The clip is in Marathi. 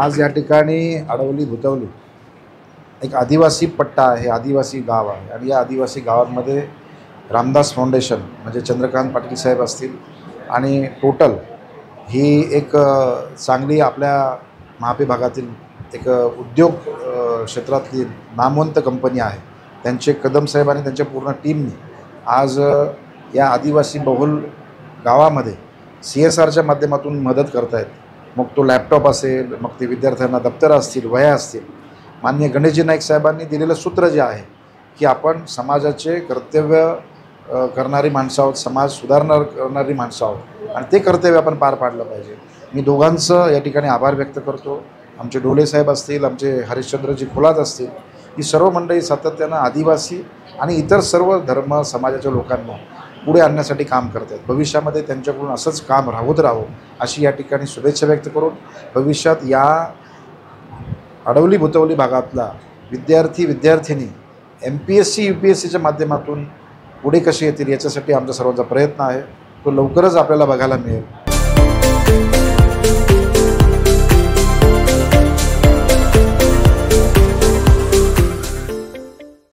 आज या ठिकाणी अडवली भुतवली एक आदिवासी पट्टा आहे, आदिवासी गाव आहे आणि या आदिवासी गावांमध्ये रामदास फाउंडेशन म्हणजे चंद्रकांत पाटील साहेब असतील आणि टोटल ही एक चांगली आपल्या महापी भागातील एक उद्योग क्षेत्रातली नामवंत कंपनी आहे. त्यांचे कदम साहेब आणि त्यांच्या पूर्ण टीमने आज या आदिवासी बहुल गावामध्ये CSRच्या माध्यमातून मदत करतायत. मग तो लॅपटॉप असेल, मग ते विद्यार्थ्यांना दप्तरं असतील, वह्या असतील. माननीय गणेशजी नाईक साहेबांनी दिलेलं सूत्र जे आहे की आपण समाजाचे कर्तव्य करणारी माणसं आहोत, समाज सुधारणा करणारी माणसं आहोत आणि ते कर्तव्य आपण पार पाडलं पाहिजे. मी दोघांचं या ठिकाणी आभार व्यक्त करतो. आमचे डोले साहेब असतील, आमचे हरिश्चंद्रजी खोलात असतील, ही सर्व मंडळी सातत्यानं आदिवासी आणि इतर सर्व धर्म समाजाच्या लोकांना पुढे आणण्यासाठी काम करत आहेत. भविष्यामध्ये त्यांच्याकडून असंच काम राहत राहो अशी या ठिकाणी शुभेच्छा व्यक्त करून भविष्यात या अडवली भुतवली भागातला विद्यार्थी-विद्यार्थिनी MPSC UPSCच्या माध्यमातून पुढे कसे येतील याच्यासाठी आमचा सर्वांचा प्रयत्न आहे. तो लवकरच आपल्याला बघायला मिळेल.